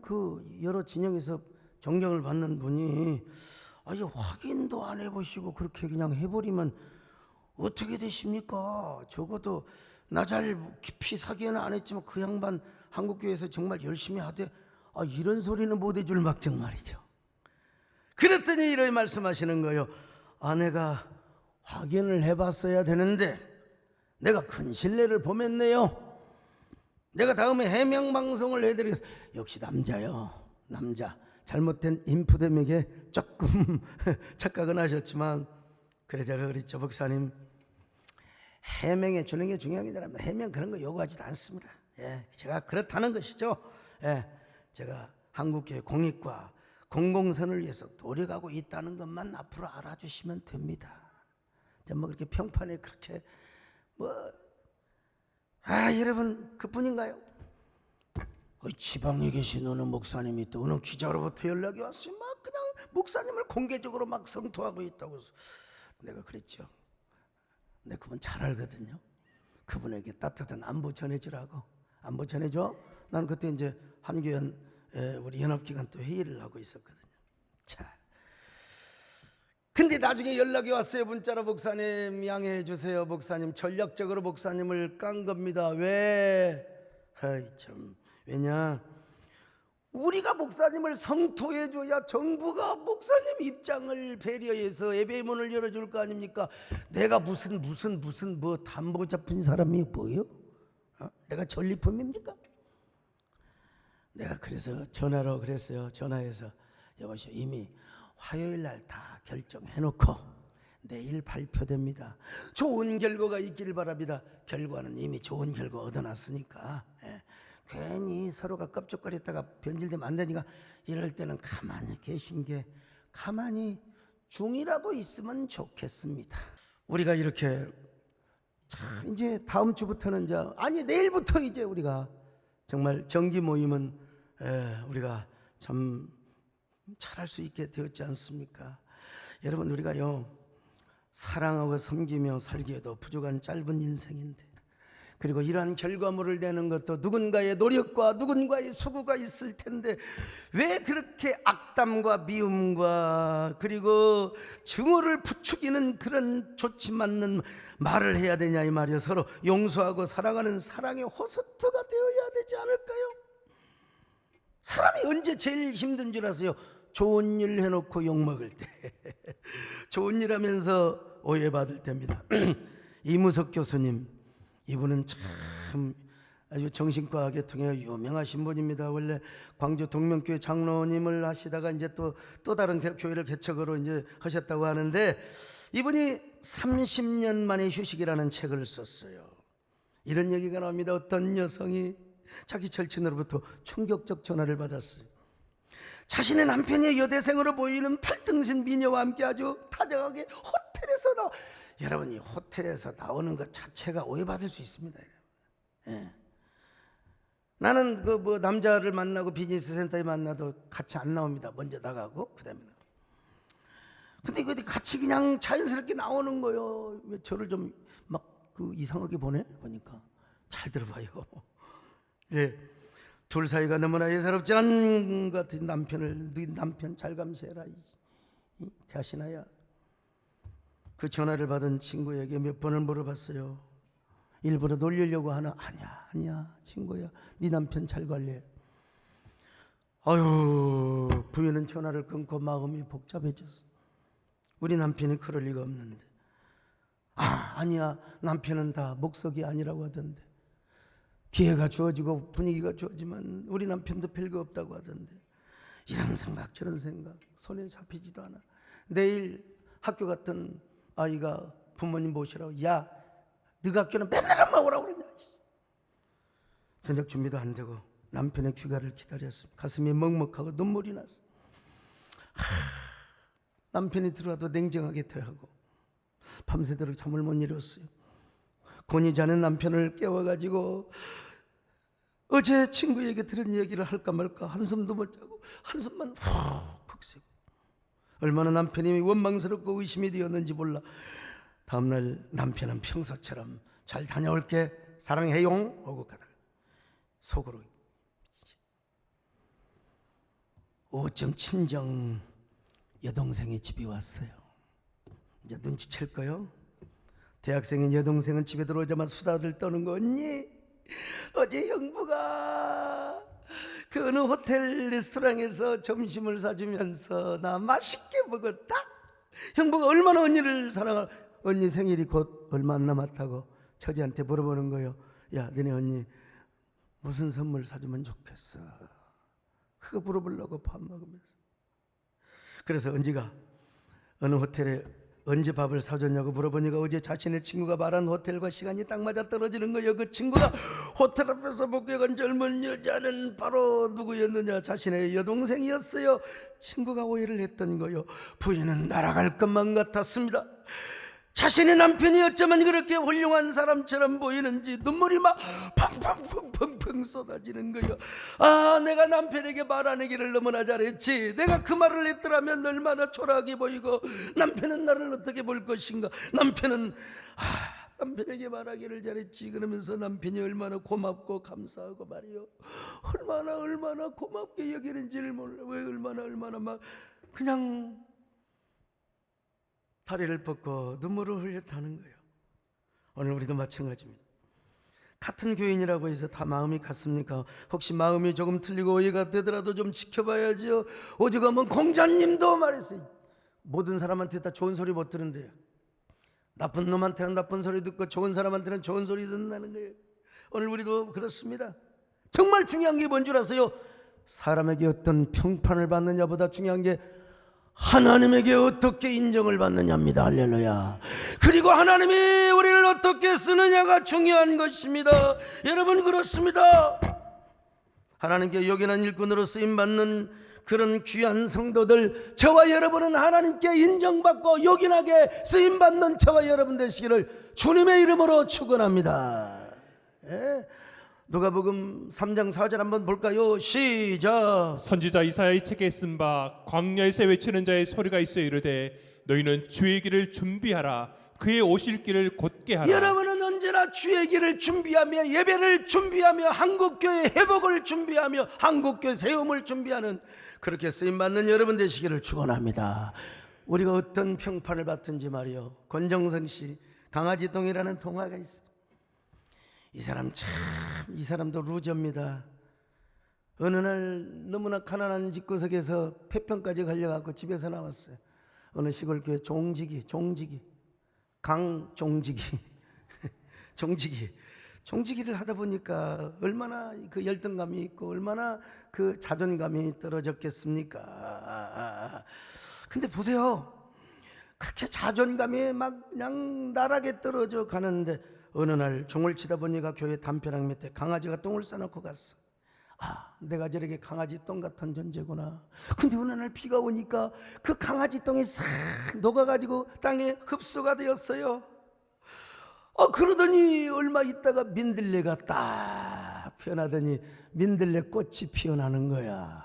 그 여러 진영에서 존경을 받는 분이 확인도 안 해보시고 그렇게 그냥 해버리면 어떻게 되십니까? 적어도 나 잘 깊이 사귀어는 안 했지만 그 양반 한국교회에서 정말 열심히 하되 이런 소리는 못 해줄 막정 말이죠. 그랬더니 이렇게 말씀하시는 거예요. 내가 확인을 해봤어야 되는데 내가 큰 신뢰를 범했네요. 내가 다음에 해명방송을 해드리겠습니다. 역시 남자요, 남자. 잘못된 인푸뎀에게 조금 착각은 하셨지만 그래 제가 그랬죠. 목사님, 해명해 주는 게 중요한 게 아니라 해명 그런 거 요구하지도 않습니다. 예, 제가 그렇다는 것이죠. 예, 제가 한국교회 공익과 공공선을 위해서 노력하고 있다는 것만 앞으로 알아주시면 됩니다. 뭐 그렇게 평판에 그렇게 여러분 그뿐인가요? 지방에 계신 어느 목사님이 또 어느 기자로부터 연락이 왔어요. 막 그냥 목사님을 공개적으로 막 성토하고 있다고 해서 내가 그랬죠. 근데 그분 잘 알거든요. 그분에게 따뜻한 안부 전해주라고. 안부 전해줘. 난 그때 이제 한교연 우리 연합기관 또 회의를 하고 있었거든요. 자, 근데 나중에 연락이 왔어요. 문자로 목사님 양해해 주세요. 목사님 전략적으로 목사님을 깐 겁니다. 왜? 참 왜냐? 우리가 목사님을 성토해 줘야 정부가 목사님 입장을 배려해서 예배의 문을 열어줄 거 아닙니까? 내가 무슨 뭐 담보 잡힌 사람이 뭐요? 내가 전리품입니까? 내가 그래서 전화로 그랬어요. 전화해서 여보시오, 이미 화요일 날 다 결정해놓고 내일 발표됩니다. 좋은 결과가 있기를 바랍니다. 결과는 이미 좋은 결과 얻어놨으니까 괜히 서로가 껍적거렸다가 변질되면 안 되니까 이럴 때는 가만히 계신 게 가만히 중이라도 있으면 좋겠습니다. 우리가 이렇게 이제 다음 주부터는 내일부터 이제 우리가 정말 정기 모임은 우리가 참 잘할 수 있게 되었지 않습니까? 여러분 우리가요 사랑하고 섬기며 살기에도 부족한 짧은 인생인데, 그리고 이러한 결과물을 내는 것도 누군가의 노력과 누군가의 수고가 있을 텐데 왜 그렇게 악담과 미움과 그리고 증오를 부추기는 그런 좋지 않는 말을 해야 되냐 이 말이에요. 서로 용서하고 사랑하는 사랑의 호스트가 되어야 되지 않을까요? 사람이 언제 제일 힘든 줄 아세요? 좋은 일 해놓고 욕먹을 때 좋은 일 하면서 오해받을 때입니다. 이무석 교수님, 이분은 참 아주 정신과 계통에 유명하신 분입니다. 원래 광주 동명교회 장로님을 하시다가 이제 또 다른 교회를 개척으로 이제 하셨다고 하는데, 이분이 30년 만에 휴식이라는 책을 썼어요. 이런 얘기가 나옵니다. 어떤 여성이 자기 절친으로부터 충격적 전화를 받았어요. 자신의 남편이 여대생으로 보이는 팔등신 미녀와 함께 아주 다정하게 호텔에서 여러분 이 호텔에서 나오는 것 자체가 오해받을 수 있습니다. 예. 나는 남자를 만나고 비즈니스 센터에 만나도 같이 안 나옵니다. 먼저 나가고 그다음에. 근데 이거 같이 그냥 자연스럽게 나오는 거예요. 왜 저를 좀 막 이상하게 보니까 잘 들어봐요. 예. 둘 사이가 너무나 예사롭지 않은 것 같은 남편을 네 남편 잘 감시해라 이 대신아야. 그 전화를 받은 친구에게 몇 번을 물어봤어요. 일부러 놀리려고 하나? 아니야 친구야, 네 남편 잘 관리해. 아유, 부인은 전화를 끊고 마음이 복잡해졌어. 우리 남편이 그럴 리가 없는데. 아니야, 남편은 다 목석이 아니라고 하던데. 기회가 주어지고 분위기가 좋아지만 우리 남편도 별거 없다고 하던데. 이런 생각 저런 생각 손에 잡히지도 않아. 내일 학교 갔던 아이가 부모님 모시라고, 야 너가 학교는 맨날 엄마 오라고 그러냐. 저녁 준비도 안 되고 남편의 귀가를 기다렸습니다. 가슴이 먹먹하고 눈물이 났어. 남편이 들어와도 냉정하게 대하고 밤새도록 잠을 못 이뤘어요. 곤히 자는 남편을 깨워가지고 어제 친구에게 들은 얘기를 할까 말까 한숨도 못 자고 한숨만 푹 새고, 얼마나 남편이 원망스럽고 의심이 되었는지 몰라. 다음날 남편은 평소처럼 잘 다녀올게 사랑해용 하고 가다가 속으로 오점 친정 여동생이 집에 왔어요. 이제 눈치챌 거요. 대학생인 여동생은 집에 들어오자마자 수다를 떠는 거. 언니, 어제 형부가 그 어느 호텔 레스토랑에서 점심을 사주면서 나 맛있게 먹었다. 형부가 얼마나 언니를 사랑하. 언니 생일이 곧 얼마 안 남았다고 처제한테 물어보는 거예요. 야, 너네 언니 무슨 선물 사주면 좋겠어? 그거 물어보려고 밥 먹으면서. 그래서 언지가 어느 호텔에 언제 밥을 사줬냐고 물어보니까 어제 자신의 친구가 말한 호텔과 시간이 딱 맞아 떨어지는 거예요. 그 친구가 호텔 앞에서 목격한 젊은 여자는 바로 누구였느냐? 자신의 여동생이었어요. 친구가 오해를 했던 거예요. 부인은 날아갈 것만 같았습니다. 자신의 남편이 어쩌면 그렇게 훌륭한 사람처럼 보이는지 눈물이 막 펑펑펑펑펑 쏟아지는 거예요. 아, 내가 남편에게 말 안 하기를 너무나 잘했지. 내가 그 말을 했더라면 얼마나 초라하게 보이고 남편은 나를 어떻게 볼 것인가. 남편에게 말하기를 잘했지. 그러면서 남편이 얼마나 고맙고 감사하고 말이요, 얼마나 고맙게 여기는지를 몰라. 왜 얼마나 막 그냥 다리를 뻗고 눈물을 흘렸다는 거예요. 오늘 우리도 마찬가지입니다. 같은 교인이라고 해서 다 마음이 같습니까? 혹시 마음이 조금 틀리고 오해가 되더라도 좀 지켜봐야죠. 오죽하면 공자님도 말했어요. 모든 사람한테 다 좋은 소리 못 들은데요. 나쁜 놈한테는 나쁜 소리 듣고 좋은 사람한테는 좋은 소리 듣는다는 거예요. 오늘 우리도 그렇습니다. 정말 중요한 게 뭔 줄 아세요? 사람에게 어떤 평판을 받느냐보다 중요한 게 하나님에게 어떻게 인정을 받느냐입니다. 할렐루야. 그리고 하나님이 우리를 어떻게 쓰느냐가 중요한 것입니다. 여러분, 그렇습니다. 하나님께 요긴한 일꾼으로 쓰임받는 그런 귀한 성도들, 저와 여러분은 하나님께 인정받고 요긴하게 쓰임받는 저와 여러분 되시기를 주님의 이름으로 축원합니다. 예? 누가복음 3장 4절 한번 볼까요? 시작. 선지자 이사야의 책에 쓴 바 광야에서 외치는 자의 소리가 있어 이르되 너희는 주의 길을 준비하라. 그의 오실 길을 곧게 하라. 여러분은 언제나 주의 길을 준비하며 예배를 준비하며 한국교회 회복을 준비하며 한국교회 세움을 준비하는 그렇게 쓰임받는 여러분 되시기를 축원합니다. 우리가 어떤 평판을 받든지 말이요, 권정성 씨 강아지똥이라는 동화가 있어요. 이 사람도 루저입니다. 어느 날 너무나 가난한 집구석에서 폐병까지 걸려갖고 집에서 나왔어요. 어느 시골교회 종직이 종직이를 하다 보니까 얼마나 그 열등감이 있고 얼마나 그 자존감이 떨어졌겠습니까? 근데 보세요, 그렇게 자존감이 막 그냥 나락에 떨어져 가는데 어느 날 종을 치다 보니까 교회 담벼락 밑에 강아지가 똥을 싸놓고 갔어. 아, 내가 저렇게 강아지 똥 같은 존재구나. 근데 어느 날 비가 오니까 그 강아지 똥이 싹 녹아가지고 땅에 흡수가 되었어요. 그러더니 얼마 있다가 민들레가 딱 피어나더니 민들레 꽃이 피어나는 거야.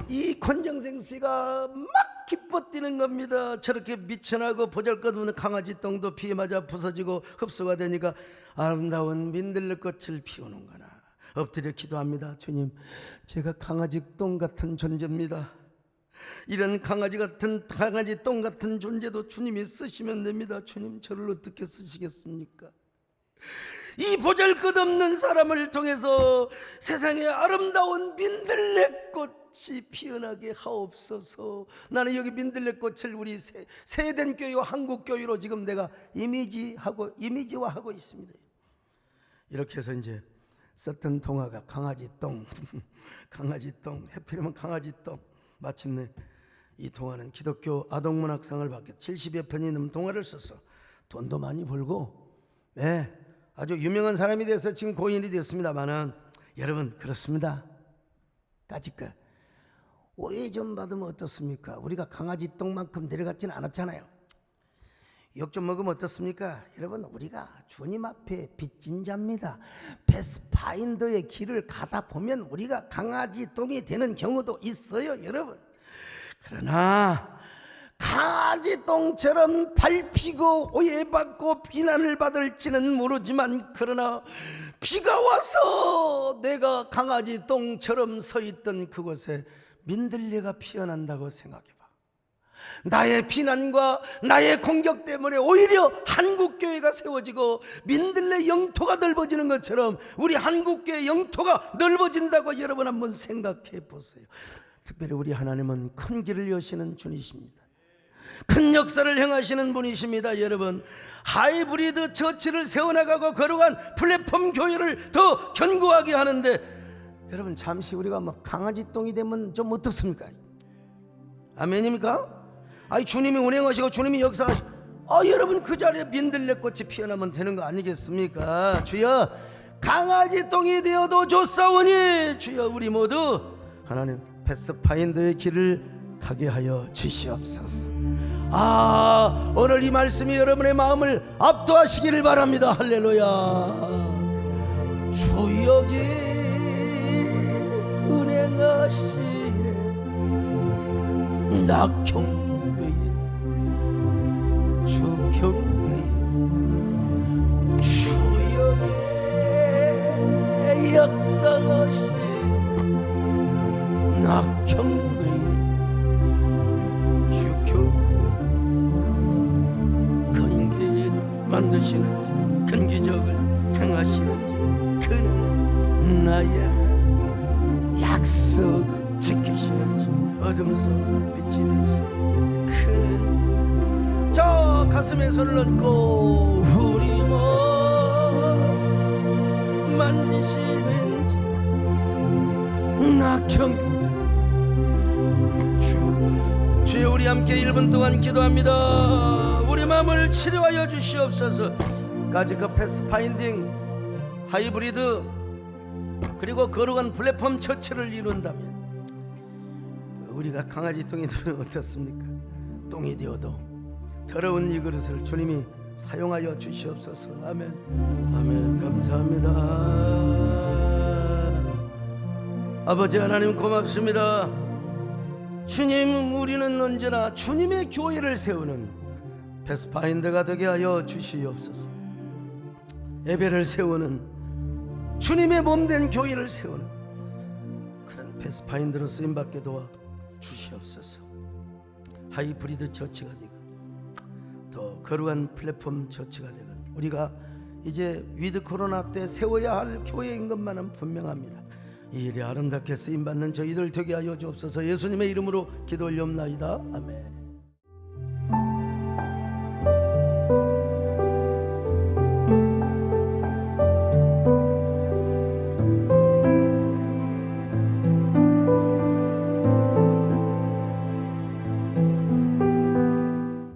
이 권정생 씨가 막 기뻐 뛰는 겁니다. 저렇게 미천하고 보잘것없는 강아지 똥도 비에 맞아 부서지고 흡수가 되니까 아름다운 민들레 꽃을 피우는구나. 엎드려 기도합니다. 주님, 제가 강아지 똥 같은 존재입니다. 이런 강아지 똥 같은 존재도 주님이 쓰시면 됩니다. 주님, 저를 어떻게 쓰시겠습니까? 이 보잘것없는 사람을 통해서 세상에 아름다운 민들레꽃이 피어나게 하옵소서. 나는 여기 민들레꽃을 우리 세된 교회와 한국교회로 지금 내가 이미지화하고 있습니다. 이렇게 해서 이제 썼던 동화가 강아지똥 해피하면 강아지똥. 마침내 이 동화는 기독교 아동문학상을 받게 70여 편이 넘는 동화를 써서 돈도 많이 벌고, 네, 아주 유명한 사람이 돼서 지금 고인이 되었습니다만은, 여러분, 그렇습니다. 까짓거 오해 좀 받으면 어떻습니까? 우리가 강아지 똥만큼 내려갔지는 않았잖아요. 욕 좀 먹으면 어떻습니까? 여러분, 우리가 주님 앞에 빚진 자입니다. 패스파인더의 길을 가다 보면 우리가 강아지 똥이 되는 경우도 있어요, 여러분. 그러나 강아지 똥처럼 밟히고 오해받고 비난을 받을지는 모르지만, 그러나 비가 와서 내가 강아지 똥처럼 서 있던 그곳에 민들레가 피어난다고 생각해봐. 나의 비난과 나의 공격 때문에 오히려 한국교회가 세워지고 민들레 영토가 넓어지는 것처럼 우리 한국교회 영토가 넓어진다고 여러분 한번 생각해 보세요. 특별히 우리 하나님은 큰 길을 여시는 주님이십니다. 큰 역사를 행하시는 분이십니다. 여러분, 하이브리드 처치를 세워나가고 거룩한 플랫폼 교회를 더 견고하게 하는데, 여러분, 잠시 우리가 뭐 강아지 똥이 되면 좀 어떻습니까? 아멘입니까? 아니 주님이 운행하시고 주님이 역사하시고 여러분 그 자리에 민들레꽃이 피어나면 되는 거 아니겠습니까? 주여 강아지 똥이 되어도 좋사오니 주여 우리 모두 하나님 패스파인더의 길을 가게 하여 주시옵소서. 오늘 이 말씀이 여러분의 마음을 압도하시기를 바랍니다. 할렐루야. 주역이 은행하시네 낙형의 주경의 주역의 역사하시네 낙형의 만드시는지 큰 기적을 행하시는지 그는 나의 약속을 지키시는지 어둠 속을 빛이 되시는 그는 저 가슴에 손을 얹고 우리 몸 만지시는지 낙형 주여 우리 함께 1분 동안 기도합니다. 우리 마음을 치료하여 주시옵소서. 까지 그 패스파인딩 하이브리드 그리고 거룩한 플랫폼 처치를 이룬다면 우리가 강아지 똥이 되면 어떻습니까? 똥이 되어도 더러운 이 그릇을 주님이 사용하여 주시옵소서. 아멘. 아멘. 감사합니다. 아버지 하나님 고맙습니다. 주님 우리는 언제나 주님의 교회를 세우는 패스파인더가 되게 하여 주시옵소서. 예배를 세우는 주님의 몸된 교회를 세우는 그런 패스파인더로 쓰임받게 도와 주시옵소서. 하이브리드 처치가 되건 또 거룩한 플랫폼 처치가 되건 우리가 이제 위드 코로나 때 세워야 할 교회인 것만은 분명합니다. 이 일에 아름답게 쓰임받는 저희들 되게 하여 주옵소서. 예수님의 이름으로 기도 올려옵나이다. 아멘.